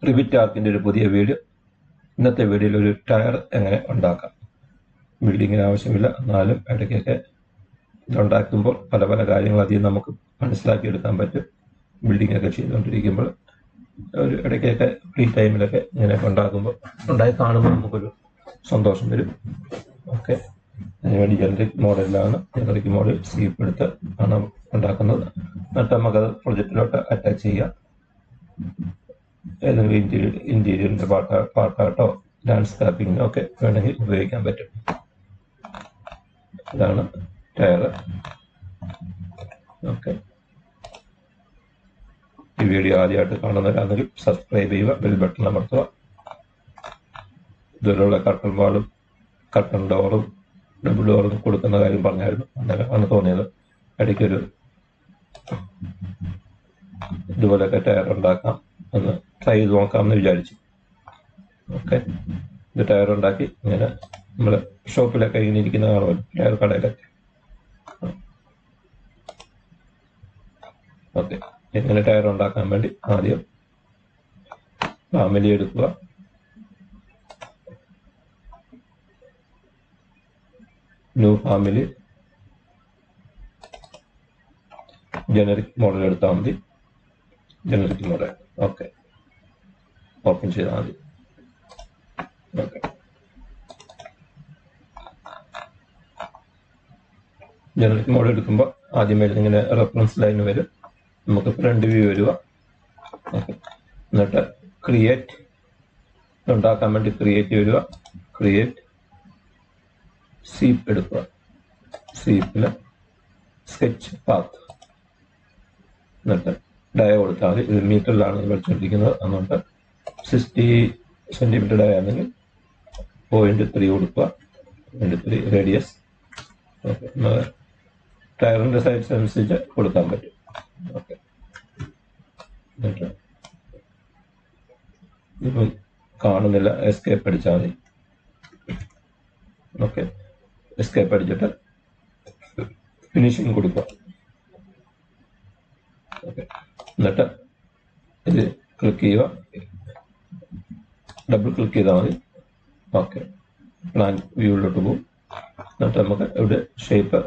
Revit ആർക്കിൻ്റെ ഒരു പുതിയ video. ഇന്നത്തെ വീഡിയോയിൽ ഒരു ടയർ എങ്ങനെ ഉണ്ടാക്കാം. ബിൽഡിങ്ങിന് ആവശ്യമില്ല, എന്നാലും ഇടയ്ക്കൊക്കെ ഇതുണ്ടാക്കുമ്പോൾ പല പല കാര്യങ്ങൾ അധികം നമുക്ക് മനസ്സിലാക്കിയെടുക്കാൻ പറ്റും. ബിൽഡിംഗ് ഒക്കെ ചെയ്തുകൊണ്ടിരിക്കുമ്പോൾ ഒരു ഇടയ്ക്കൊക്കെ ഫ്രീ ടൈമിലൊക്കെ ഇങ്ങനെയൊക്കെ ഉണ്ടായി കാണുമ്പോൾ നമുക്കൊരു സന്തോഷം വരും. ഓക്കെ, അതിനുവേണ്ടി ജനറിക് മോഡലിലാണ്. ജനറിക് മോഡൽ സീപ്പ് എടുത്ത് ആണ് ഉണ്ടാക്കുന്നത്. എന്നിട്ട് നമുക്കത് പ്രൊജക്റ്റിലോട്ട് അറ്റാച്ച് ചെയ്യാം. ഏതെങ്കിലും ഇന്റീരിയറിന്റെ പാർട്ടായിട്ടോ ലാൻഡ്സ്കേപ്പിങ്ങിനോ ഒക്കെ വേണമെങ്കിൽ ഉപയോഗിക്കാൻ പറ്റും. ഇതാണ് ടയർ. ഓക്കെ, ഈ വീഡിയോ ആദ്യമായിട്ട് കാണുന്നവരാണെങ്കിൽ സബ്സ്ക്രൈബ് ചെയ്യുക, ബെൽ ബട്ടൺ അമർത്തുക. ഇതുപോലുള്ള കർട്ടൻ വാളും കർട്ടൻ ഡോറും ഡബിൾ ഡോറും കൊടുക്കുന്ന കാര്യം പറഞ്ഞായിരുന്നു. അന്നേരമാണ് തോന്നിയത് ഇടയ്ക്കൊരു ഇതുപോലെയൊക്കെ ടയർ ഉണ്ടാക്കാം എന്ന് ട്രൈ ചെയ്ത് നോക്കാമെന്ന് വിചാരിച്ചു. ഓക്കെ, ഇത് ടയർ ഉണ്ടാക്കി ഇങ്ങനെ നമ്മൾ ഷോപ്പിലൊക്കെ ഇങ്ങനെ ഇരിക്കുന്ന കാണുമല്ലോ, ടയർ കടയിലൊക്കെ. ഓക്കെ, ഇങ്ങനെ ടയർ ഉണ്ടാക്കാൻ വേണ്ടി ആദ്യം ഫാമിലി എടുക്കുക. ന്യൂ ഫാമിലി ജനറിക് മോഡൽ എടുത്താൽ മതി. ജനറിക് മോഡൽ ഓക്കെ, ഓപ്പൺ ചെയ്താൽ മതി. ഓക്കെ, ജനറിക് മോഡൽ എടുക്കുമ്പോൾ ആദ്യമേ ഇങ്ങനെ റെഫറൻസ് ലൈൻ വരും. നമുക്ക് ഫ്രണ്ട് വ്യൂ വരിക. ഓക്കെ, എന്നിട്ട് ക്രിയേറ്റ് ഉണ്ടാക്കാൻ വേണ്ടി ക്രിയേറ്റ് വരിക. ക്രിയേറ്റ് സീപ്പ് എടുക്കുക. സീപ്പിൽ സ്കെച്ച് പാത്ത് എന്നിട്ട് ഡയ കൊടുത്താൽ മതി. ഇത് മീറ്ററിലാണ് വരച്ചുകൊണ്ടിരിക്കുന്നത്. അതുകൊണ്ട് 60 സെന്റിമീറ്റർ ഡയ ആണെങ്കിൽ 0.3 കൊടുക്കുക. 0.3 റേഡിയസ്. ഓക്കെ, ടയറിന്റെ സൈസ് അനുസരിച്ച് കൊടുക്കാൻ പറ്റും. ഓക്കെ, എന്നിട്ട് ഇപ്പം കാണുന്നില്ല, എസ്കേപ്പ് അടിച്ചാൽ മതി. ഓക്കെ, എസ്കേപ്പ് അടിച്ചിട്ട് ഫിനിഷിങ് കൊടുക്കുക. ഓക്കെ, എന്നിട്ട് ഇത് ക്ലിക്ക് ചെയ്യുക. ഡബിൾ ക്ലിക്ക് ചെയ്താൽ മതി. ഓക്കെ, പ്ലാൻ വ്യൂവിലോട്ട് പോകും. എന്നിട്ട് നമുക്ക് ഇവിടെ ഷേപ്പ്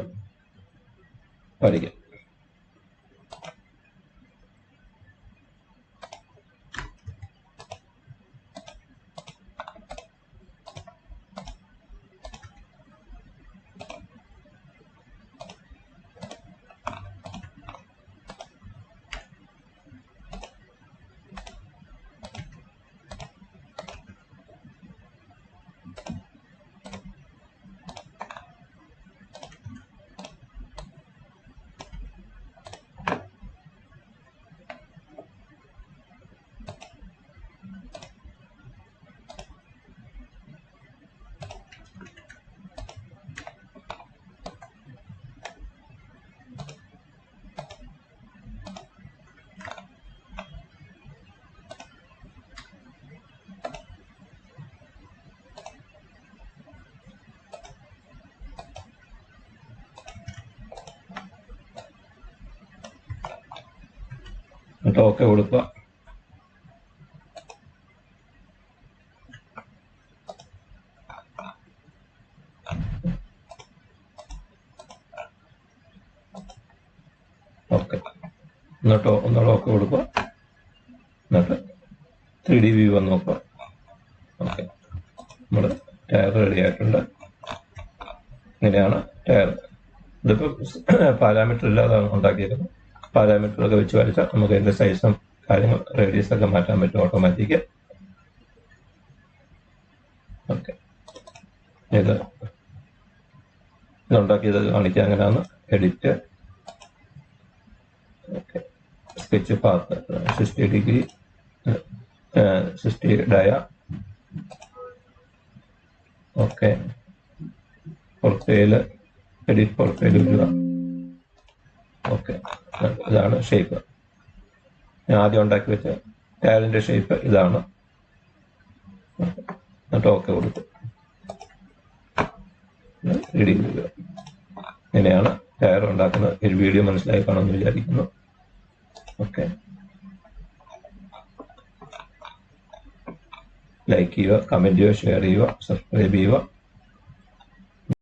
വരയ്ക്കാം. എന്നിട്ട് ഓക്കെ കൊടുക്കുക. ഓക്കെ, എന്നിട്ട് ഒന്നുകൂടെ ഓക്കെ കൊടുക്കുക. എന്നിട്ട് 3D വ്യൂ വന്ന് നോക്കുക. ഓക്കെ, നമ്മുടെ ടയർ റെഡി ആയിട്ടുണ്ട്. ഇങ്ങനെയാണ് ടയർ. ഇതിപ്പോൾ പാരാമീറ്റർ ഇല്ലാതാണ് ഉണ്ടാക്കിയിരിക്കുന്നത്. പാരാമീറ്ററൊക്കെ വെച്ച് വരച്ചാൽ നമുക്ക് അതിൻ്റെ സൈസും കാര്യങ്ങൾ റേഡിയസ് ഒക്കെ മാറ്റാൻ പറ്റും ഓട്ടോമാറ്റിക്. ഓക്കെ, ഇതുണ്ടാക്കിയത് കാണിക്കുക. അങ്ങനെയാണ് edit. Okay, sketch path 60 degree 60 dia. Okay, profile edit profile വരിക. ഓക്കെ, ഇതാണ് ഷേപ്പ്. ഞാൻ ആദ്യം ഉണ്ടാക്കി വെച്ച ടയറിന്റെ ഷേപ്പ് ഇതാണ്. എന്നിട്ട് ഓക്കെ കൊടുക്കും. ഇങ്ങനെയാണ് ടയർ ഉണ്ടാക്കുന്നത്. ഒരു വീഡിയോ മനസ്സിലായി കാണുമെന്ന് വിചാരിക്കുന്നു. ഓക്കെ, ലൈക്ക് ചെയ്യുക, കമൻറ്റ് ചെയ്യുക, ഷെയർ ചെയ്യുക, സബ്സ്ക്രൈബ് ചെയ്യുക.